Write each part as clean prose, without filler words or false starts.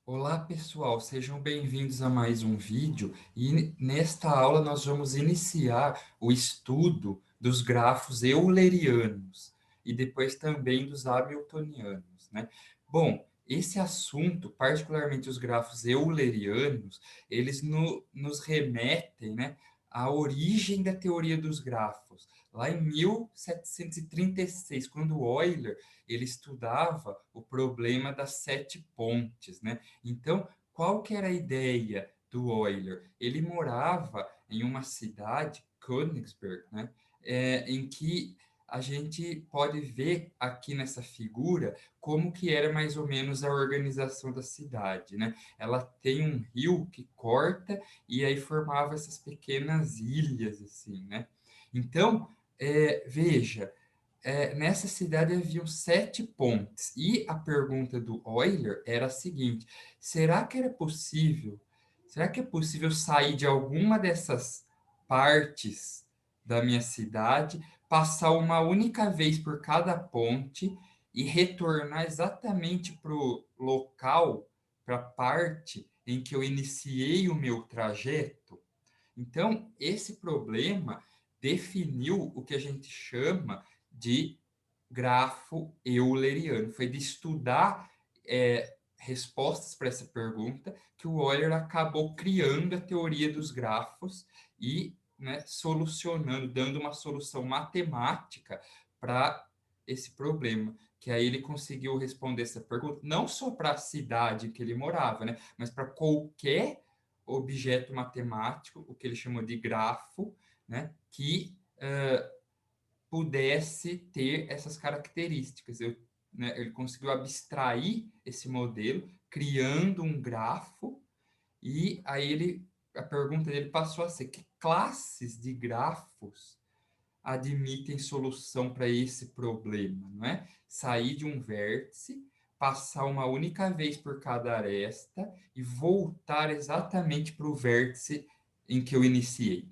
Olá, pessoal, sejam bem-vindos a mais um vídeo e nesta aula nós vamos iniciar o estudo dos grafos eulerianos e depois também dos hamiltonianos, né? Bom, esse assunto, particularmente os grafos eulerianos, eles nos remetem, né, à origem da teoria dos grafos. Lá em 1736, quando Euler ele estudava o problema das sete pontes, né? Então, qual que era a ideia do Euler? Ele morava em uma cidade, Königsberg, né? Em que a gente pode ver aqui nessa figura como que era mais ou menos a organização da cidade, né? Ela tem um rio que corta e aí formava essas pequenas ilhas, assim, né? Então, veja, nessa cidade haviam sete pontes. E a pergunta do Euler era a seguinte: será que era possível? Será que é possível sair de alguma dessas partes da minha cidade, passar uma única vez por cada ponte e retornar exatamente para o local, para a parte em que eu iniciei o meu trajeto? Então, esse problema definiu o que a gente chama de grafo euleriano. Foi de estudar respostas para essa pergunta que o Euler acabou criando a teoria dos grafos e, né, solucionando, dando uma solução matemática para esse problema. Que aí ele conseguiu responder essa pergunta, não só para a cidade em que ele morava, né, mas para qualquer objeto matemático, o que ele chamou de grafo, né, que pudesse ter essas características. Né, ele conseguiu abstrair esse modelo, criando um grafo, e aí a pergunta dele passou a ser: que classes de grafos admitem solução para esse problema, não é? Sair de um vértice, passar uma única vez por cada aresta e voltar exatamente para o vértice em que eu iniciei.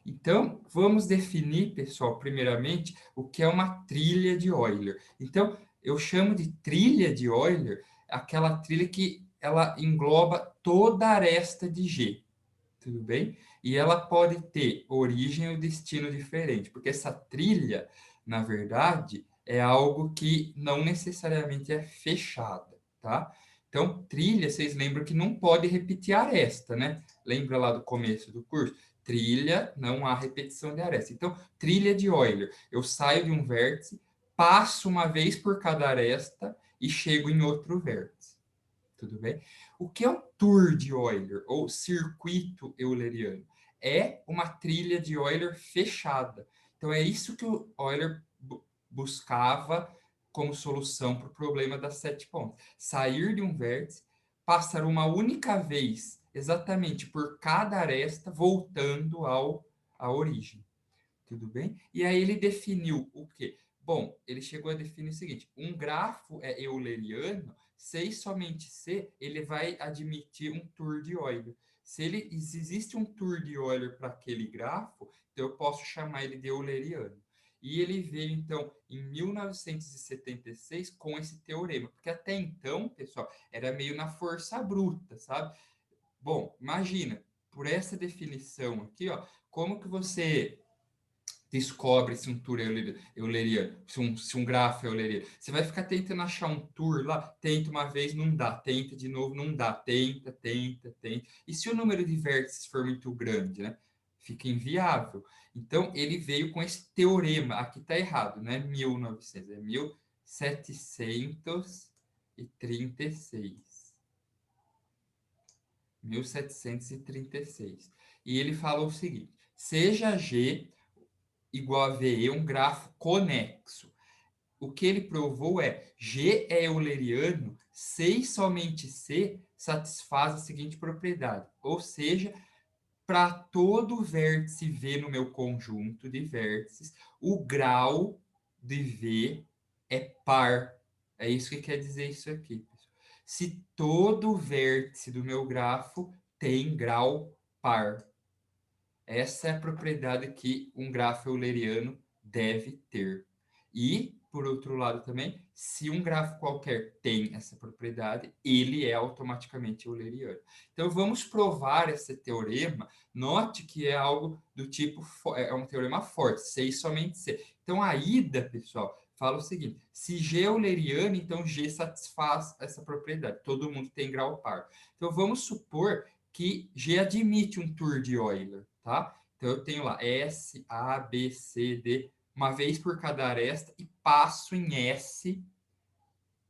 Então, vamos definir, pessoal, primeiramente, o que é uma trilha de Euler. Então, eu chamo de trilha de Euler aquela trilha que ela engloba toda a aresta de G, tudo bem? E ela pode ter origem ou destino diferente, porque essa trilha, na verdade, é algo que não necessariamente é fechada, tá? Então, trilha, vocês lembram que não pode repetir a aresta, né? Lembra lá do começo do curso? Trilha, não há repetição de aresta. Então, trilha de Euler. Eu saio de um vértice, passo uma vez por cada aresta e chego em outro vértice. Tudo bem? O que é o Tour de Euler, ou circuito euleriano? É uma trilha de Euler fechada. Então, é isso que o Euler buscava como solução para o problema das sete pontas. Sair de um vértice, passar uma única vez, exatamente por cada aresta, voltando à origem. Tudo bem? E aí ele definiu o quê? Bom, ele chegou a definir o seguinte: um grafo é euleriano se e somente se ele vai admitir um tour de Euler. Se existe um tour de Euler para aquele grafo, então eu posso chamar ele de euleriano. E ele veio, então, em 1976 com esse teorema, porque até então, pessoal, era meio na força bruta, sabe? Bom, imagina, por essa definição aqui, ó, como que você descobre se um tour é euleriano, se um grafo é euleriano. Você vai ficar tentando achar um tour lá, tenta uma vez, não dá, tenta de novo, não dá, tenta, tenta, tenta. E se o número de vértices for muito grande, né? Fica inviável. Então, ele veio com esse teorema. Aqui está errado, não é 1900, é 1736. 1736. E ele falou o seguinte: seja G igual a VE um grafo conexo. O que ele provou é G é euleriano se e somente se satisfaz a seguinte propriedade, ou seja, para todo vértice V no meu conjunto de vértices, o grau de V é par. É isso que quer dizer isso aqui, pessoal. Se todo vértice do meu grafo tem grau par. Essa é a propriedade que um grafo euleriano deve ter. E, por outro lado também, se um grafo qualquer tem essa propriedade, ele é automaticamente euleriano. Então, vamos provar esse teorema. Note que é algo do tipo, é um teorema forte, C e somente C. Então, a ida, pessoal, fala o seguinte, se G é euleriano, então G satisfaz essa propriedade. Todo mundo tem grau par. Então, vamos supor que G admite um tour de Euler, tá? Então, eu tenho lá S, A, B, C, D, uma vez por cada aresta, e passo em S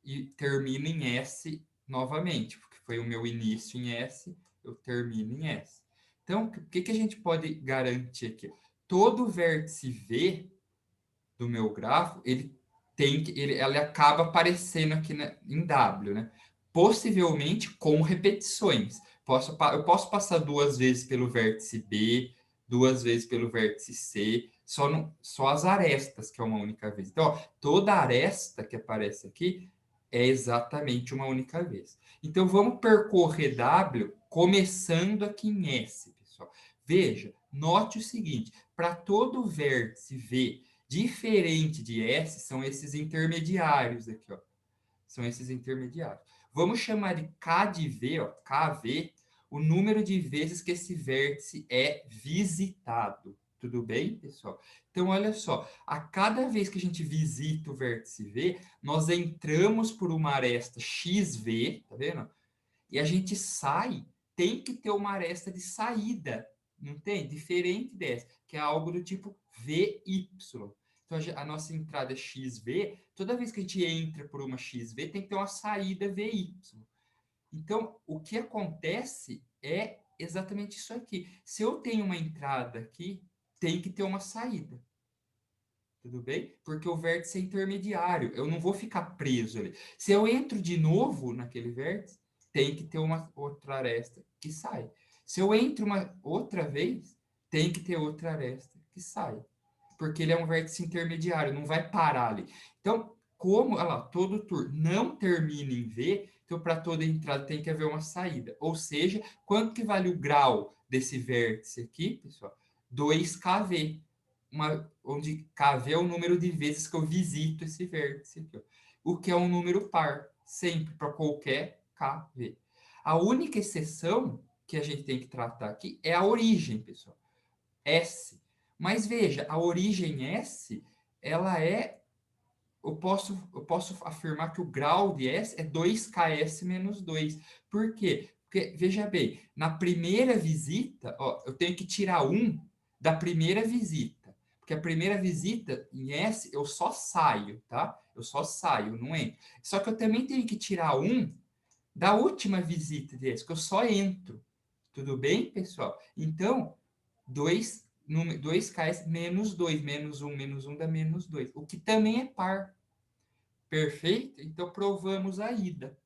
e termino em S novamente, porque foi o meu início em S, eu termino em S. Então, o que a gente pode garantir aqui? Todo vértice V do meu grafo, ele acaba aparecendo aqui em W, né? Possivelmente com repetições. Eu posso passar 2 vezes pelo vértice B, 2 vezes pelo vértice C, só as arestas, que é uma única vez. Então, ó, toda aresta que aparece aqui é exatamente uma única vez. Então, vamos percorrer W começando aqui em S, pessoal. Veja, note o seguinte, para todo vértice V diferente de S, são esses intermediários aqui, ó. São esses intermediários. Vamos chamar de K de V, ó, KV, o número de vezes que esse vértice é visitado. Tudo bem, pessoal? Então, olha só, a cada vez que a gente visita o vértice V, nós entramos por uma aresta XV, tá vendo? E a gente sai, tem que ter uma aresta de saída, não tem? Diferente dessa, que é algo do tipo VY. Então, a nossa entrada é XV, toda vez que a gente entra por uma XV, tem que ter uma saída VY. Então, o que acontece é exatamente isso aqui. Se eu tenho uma entrada aqui, tem que ter uma saída. Tudo bem? Porque o vértice é intermediário, eu não vou ficar preso ali. Se eu entro de novo naquele vértice, tem que ter uma outra aresta que sai. Se eu entro uma outra vez, tem que ter outra aresta que sai. Porque ele é um vértice intermediário, não vai parar ali. Então, como, olha lá, todo tour não termina em V, então para toda entrada tem que haver uma saída. Ou seja, quanto que vale o grau desse vértice aqui, pessoal? 2kV. Onde kV é o número de vezes que eu visito esse vértice aqui, ó. O que é um número par, sempre, para qualquer kV. A única exceção que a gente tem que tratar aqui é a origem, pessoal. S. Mas veja, a origem S, ela é... Eu posso afirmar que o grau de S é 2ks menos 2. Por quê? Porque, veja bem, na primeira visita, ó, eu tenho que tirar 1 da primeira visita. Porque a primeira visita, em S, eu só saio, tá? Eu só saio, não entro. Só que eu também tenho que tirar 1 da última visita de S, que eu só entro. Tudo bem, pessoal? Então, 2ks menos 2, menos 1 dá menos 2, o que também é par. Perfeito? Então, provamos a ida.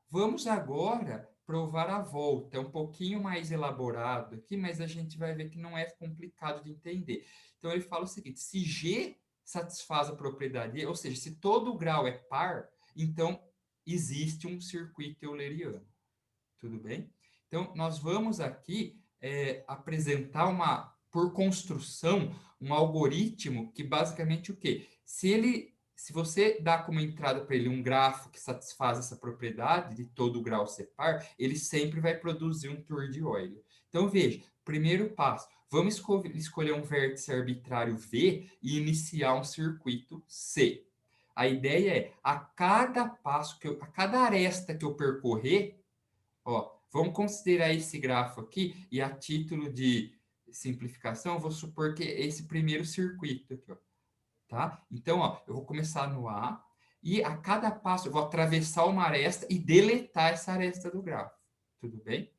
Vamos agora provar a volta. É um pouquinho mais elaborado aqui, mas a gente vai ver que não é complicado de entender. Então, ele fala o seguinte, se G satisfaz a propriedade E, ou seja, se todo grau é par, então existe um circuito euleriano. Tudo bem? Então, nós vamos aqui apresentar por construção, um algoritmo que basicamente o quê? Se você dá como entrada para ele um grafo que satisfaz essa propriedade de todo grau ser par, ele sempre vai produzir um tour de Euler. Então, veja, primeiro passo, vamos escolher um vértice arbitrário V e iniciar um circuito C. A ideia é, a cada passo, a cada aresta que eu percorrer, ó, vamos considerar esse grafo aqui, e a título de simplificação, vou supor que é esse primeiro circuito aqui, ó, tá? Então, ó, eu vou começar no A, e a cada passo eu vou atravessar uma aresta e deletar essa aresta do grafo. Tudo bem?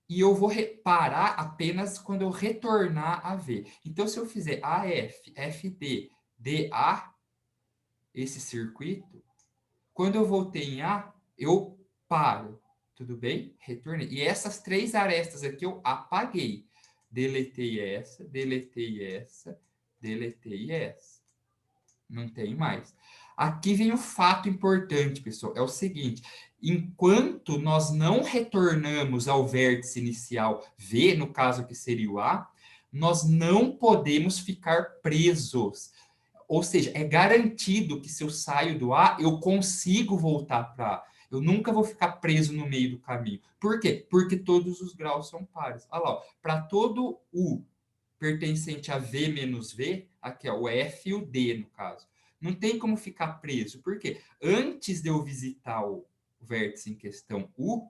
E eu vou parar apenas quando eu retornar a V. Então, se eu fizer AF, FD, DA, esse circuito, quando eu voltei em A, eu paro. Tudo bem? Retornei. E essas 3 arestas aqui eu apaguei. Deletei essa, deletei essa, deletei essa. Não tem mais. Aqui vem o fato importante, pessoal. É o seguinte, enquanto nós não retornamos ao vértice inicial V, no caso que seria o A, nós não podemos ficar presos. Ou seja, é garantido que se eu saio do A, eu consigo voltar para A. Eu nunca vou ficar preso no meio do caminho. Por quê? Porque todos os graus são pares. Olha lá, para todo U pertencente a V menos V, aqui é o F e o D, no caso. Não tem como ficar preso. Por quê? Antes de eu visitar o vértice em questão U,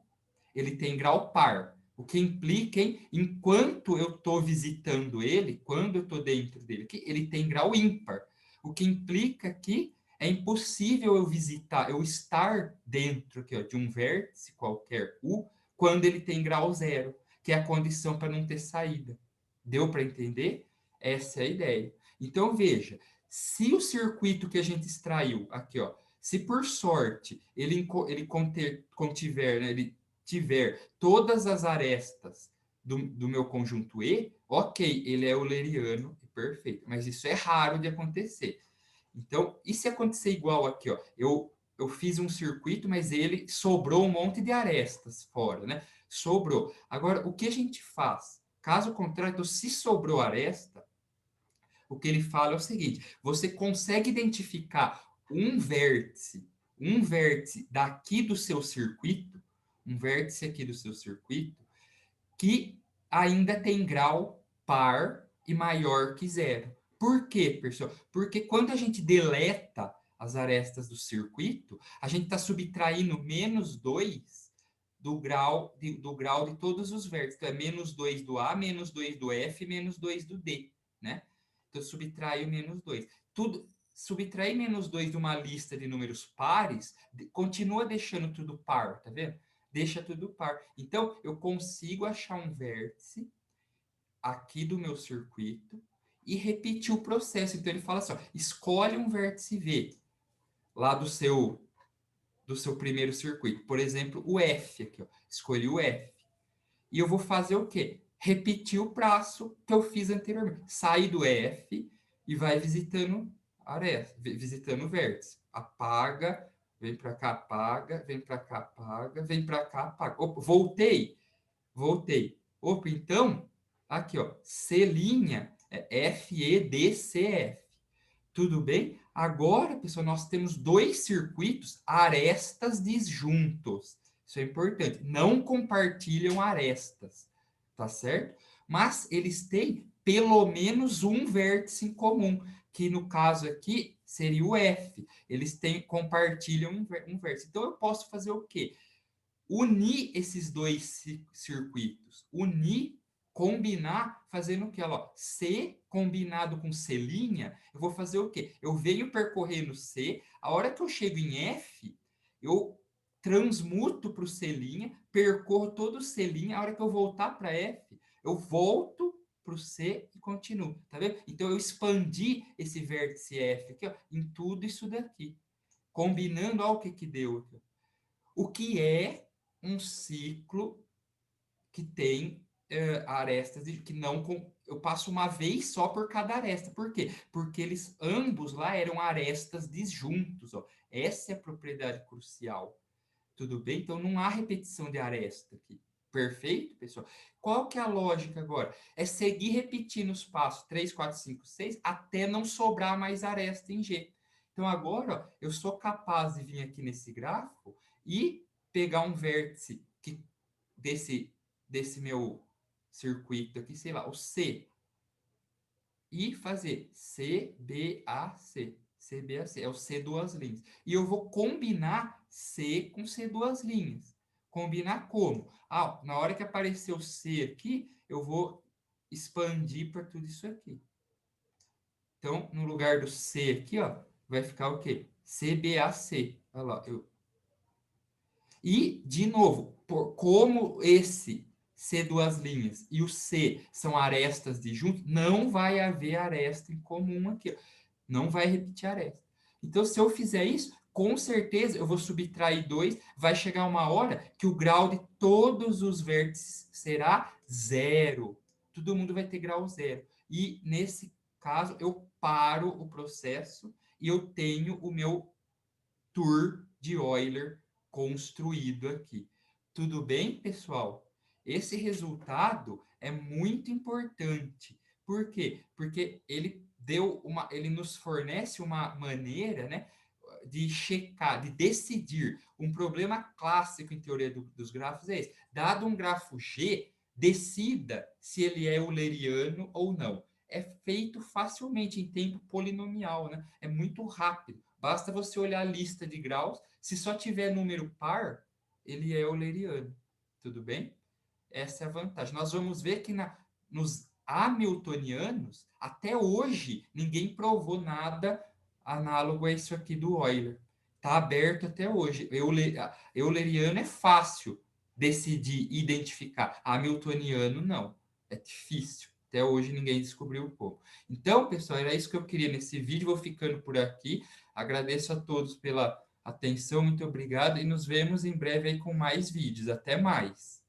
ele tem grau par. O que implica em, enquanto eu estou visitando ele, quando eu estou dentro dele, ele tem grau ímpar. O que implica que é impossível eu visitar, eu estar dentro aqui, ó, de um vértice qualquer U, quando ele tem grau zero, que é a condição para não ter saída. Deu para entender? Essa é a ideia. Então, veja, se o circuito que a gente extraiu aqui, ó, se por sorte ele contiver, né, ele tiver todas as arestas do meu conjunto E, ok, ele é euleriano e perfeito. Mas isso é raro de acontecer. Então, e se acontecer igual aqui, ó, eu fiz um circuito, mas ele sobrou um monte de arestas fora, né? Sobrou. Agora, o que a gente faz? Caso contrário, então, se sobrou aresta, o que ele fala é o seguinte: você consegue identificar um vértice daqui do seu circuito, um vértice aqui do seu circuito, que ainda tem grau par e maior que zero. Por quê, pessoal? Porque quando a gente deleta as arestas do circuito, a gente está subtraindo menos 2 do grau de todos os vértices. Então, é menos 2 do A, menos 2 do F, menos 2 do D, né? Então, subtrai o menos 2. Tudo, subtrair menos 2 de uma lista de números pares, continua deixando tudo par, tá vendo? Deixa tudo par. Então, eu consigo achar um vértice aqui do meu circuito e repetir o processo. Então, ele fala assim, ó, escolhe um vértice V lá do seu primeiro circuito. Por exemplo, o F aqui, ó. Escolhi o F. E eu vou fazer o quê? Repetir o traço que eu fiz anteriormente. Sair do F e vai visitando aresta, visitando o vértice. Apaga, vem para cá, apaga, vem para cá, apaga, vem para cá, apaga. Opa, voltei. Opa, então, aqui, ó, C' é F, E, D, C, F. Tudo bem? Agora, pessoal, nós temos dois circuitos arestas disjuntos. Isso é importante. Não compartilham arestas, tá certo? Mas eles têm pelo menos um vértice em comum, que no caso aqui seria o F. Eles compartilham um vértice. Então eu posso fazer o quê? Unir esses dois circuitos. Combinar, fazendo o que? Ó, C combinado com C', eu vou fazer o quê? Eu venho percorrendo C, a hora que eu chego em F, eu transmuto para o C', percorro todo o C', a hora que eu voltar para F, eu volto para o C e continuo, tá vendo? Então, eu expandi esse vértice F aqui, ó, em tudo isso daqui. Combinando, olha o que deu aqui. O que é um ciclo que tem arestas que não eu passo uma vez só por cada aresta. Por quê? Porque eles ambos lá eram arestas disjuntos. Ó. Essa é a propriedade crucial. Tudo bem? Então não há repetição de aresta aqui. Perfeito, pessoal? Qual que é a lógica agora? É seguir repetindo os passos 3, 4, 5, 6 até não sobrar mais aresta em G. Então agora ó, eu sou capaz de vir aqui nesse grafo e pegar um vértice desse meu circuito aqui, sei lá, o C, e fazer CBAC. CBAC, é o C duas linhas. E eu vou combinar C com C duas linhas. Combinar como? Ah, na hora que aparecer o C aqui, eu vou expandir para tudo isso aqui. Então, no lugar do C aqui, ó, vai ficar o quê? CBAC. Olha lá, E, de novo, como esse C duas linhas e o C são arestas de junto, não vai haver aresta em comum aqui. Ó. Não vai repetir aresta. Então, se eu fizer isso, com certeza eu vou subtrair 2, vai chegar uma hora que o grau de todos os vértices será zero. Todo mundo vai ter grau zero. E, nesse caso, eu paro o processo e eu tenho o meu tour de Euler construído aqui. Tudo bem, pessoal? Esse resultado é muito importante. Por quê? Porque ele ele nos fornece uma maneira, né, de checar, de decidir. Um problema clássico em teoria dos grafos é esse. Dado um grafo G, decida se ele é euleriano ou não. É feito facilmente em tempo polinomial, né? É muito rápido. Basta você olhar a lista de graus. Se só tiver número par, ele é euleriano. Tudo bem? Essa é a vantagem. Nós vamos ver que nos hamiltonianos, até hoje, ninguém provou nada análogo a isso aqui do Euler. Está aberto até hoje. Euleriano é fácil decidir, identificar. Hamiltoniano, não. É difícil. Até hoje ninguém descobriu como. Então, pessoal, era isso que eu queria nesse vídeo. Vou ficando por aqui. Agradeço a todos pela atenção. Muito obrigado. E nos vemos em breve aí com mais vídeos. Até mais.